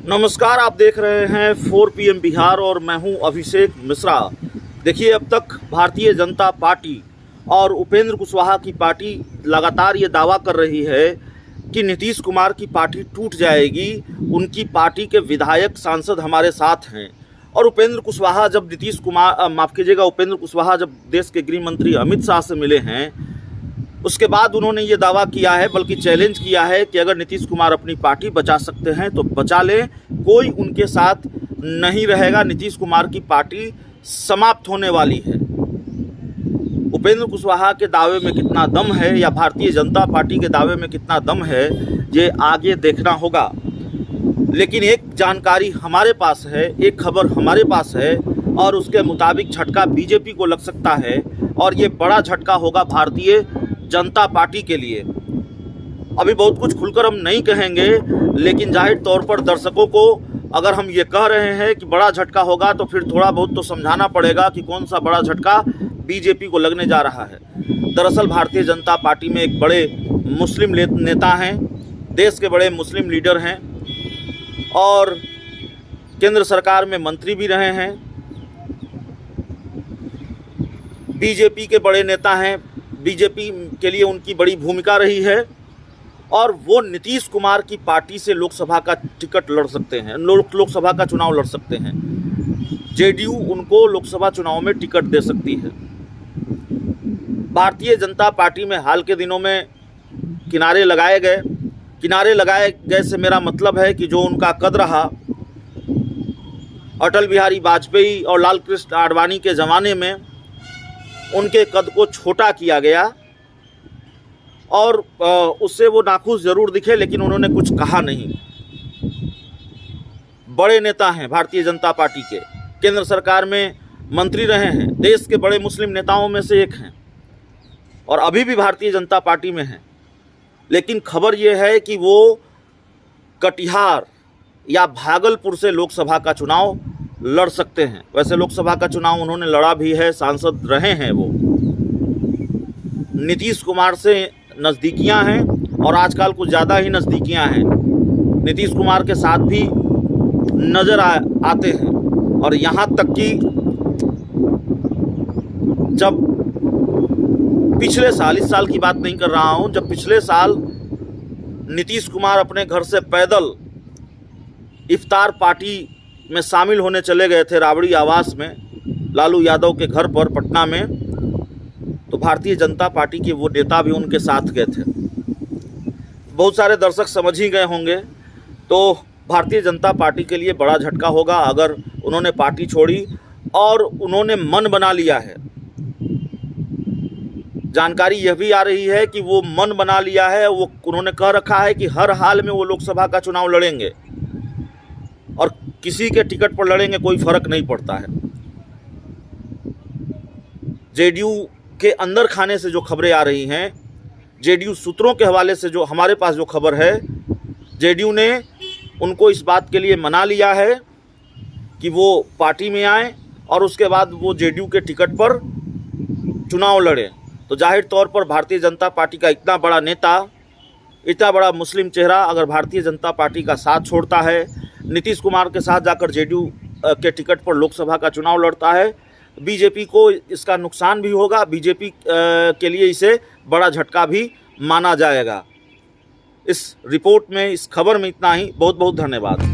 नमस्कार, आप देख रहे हैं 4 PM बिहार और मैं हूं अभिषेक मिश्रा। देखिए, अब तक भारतीय जनता पार्टी और उपेंद्र कुशवाहा की पार्टी लगातार ये दावा कर रही है कि नीतीश कुमार की पार्टी टूट जाएगी। उनकी पार्टी के विधायक सांसद हमारे साथ हैं। और उपेंद्र कुशवाहा जब उपेंद्र कुशवाहा जब देश के गृह मंत्री अमित शाह से मिले हैं, उसके बाद उन्होंने ये दावा किया है, बल्कि चैलेंज किया है कि अगर नीतीश कुमार अपनी पार्टी बचा सकते हैं तो बचा लें, कोई उनके साथ नहीं रहेगा। नीतीश कुमार की पार्टी समाप्त होने वाली है। उपेंद्र कुशवाहा के दावे में कितना दम है या भारतीय जनता पार्टी के दावे में कितना दम है, ये आगे देखना होगा। लेकिन एक जानकारी हमारे पास है, एक खबर हमारे पास है और उसके मुताबिक झटका बीजेपी को लग सकता है और ये बड़ा झटका होगा भारतीय जनता पार्टी के लिए। अभी बहुत कुछ खुलकर हम नहीं कहेंगे, लेकिन जाहिर तौर पर दर्शकों को अगर हम ये कह रहे हैं कि बड़ा झटका होगा तो फिर थोड़ा बहुत तो समझाना पड़ेगा कि कौन सा बड़ा झटका बीजेपी को लगने जा रहा है। दरअसल भारतीय जनता पार्टी में एक बड़े मुस्लिम नेता हैं, देश के बड़े मुस्लिम लीडर हैं और केंद्र सरकार में मंत्री भी रहे हैं। बीजेपी के बड़े नेता हैं, बीजेपी के लिए उनकी बड़ी भूमिका रही है और वो नीतीश कुमार की पार्टी से लोकसभा का टिकट लड़ सकते हैं, लोकसभा का चुनाव लड़ सकते हैं। जेडीयू उनको लोकसभा चुनाव में टिकट दे सकती है। भारतीय जनता पार्टी में हाल के दिनों में किनारे लगाए गए से मेरा मतलब है कि जो उनका कद रहा अटल बिहारी वाजपेयी और लाल कृष्ण आडवाणी के ज़माने में, उनके कद को छोटा किया गया और उससे वो नाखुश ज़रूर दिखे, लेकिन उन्होंने कुछ कहा नहीं। बड़े नेता हैं भारतीय जनता पार्टी के, केंद्र सरकार में मंत्री रहे हैं, देश के बड़े मुस्लिम नेताओं में से एक हैं और अभी भी भारतीय जनता पार्टी में हैं। लेकिन खबर ये है कि वो कटिहार या भागलपुर से लोकसभा का चुनाव लड़ सकते हैं। वैसे लोकसभा का चुनाव उन्होंने लड़ा भी है, सांसद रहे हैं। वो नीतीश कुमार से नज़दीकियां हैं और आजकल कुछ ज़्यादा ही नज़दीकियां हैं। नीतीश कुमार के साथ भी नज़र आते हैं और यहाँ तक कि जब पिछले साल, इस साल की बात नहीं कर रहा हूँ, जब पिछले साल नीतीश कुमार अपने घर से पैदल इफ्तार पार्टी में शामिल होने चले गए थे राबड़ी आवास में, लालू यादव के घर पर पटना में, तो भारतीय जनता पार्टी के वो नेता भी उनके साथ गए थे। बहुत सारे दर्शक समझ ही गए होंगे। तो भारतीय जनता पार्टी के लिए बड़ा झटका होगा अगर उन्होंने पार्टी छोड़ी और उन्होंने मन बना लिया है। जानकारी यह भी आ रही है कि वो मन बना लिया है, वो उन्होंने कह रखा है कि हर हाल में वो लोकसभा का चुनाव लड़ेंगे और किसी के टिकट पर लड़ेंगे, कोई फर्क नहीं पड़ता है। जेडीयू के अंदर खाने से जो खबरें आ रही हैं, जेडीयू सूत्रों के हवाले से जो हमारे पास जो खबर है, जेडीयू ने उनको इस बात के लिए मना लिया है कि वो पार्टी में आए और उसके बाद वो जेडीयू के टिकट पर चुनाव लड़ें। तो जाहिर तौर पर भारतीय जनता पार्टी का इतना बड़ा नेता, इतना बड़ा मुस्लिम चेहरा अगर भारतीय जनता पार्टी का साथ छोड़ता है, नीतीश कुमार के साथ जाकर जेडीयू के टिकट पर लोकसभा का चुनाव लड़ता है, बीजेपी को इसका नुकसान भी होगा। बीजेपी के लिए इसे बड़ा झटका भी माना जाएगा। इस रिपोर्ट में, इस खबर में इतना ही। बहुत बहुत धन्यवाद।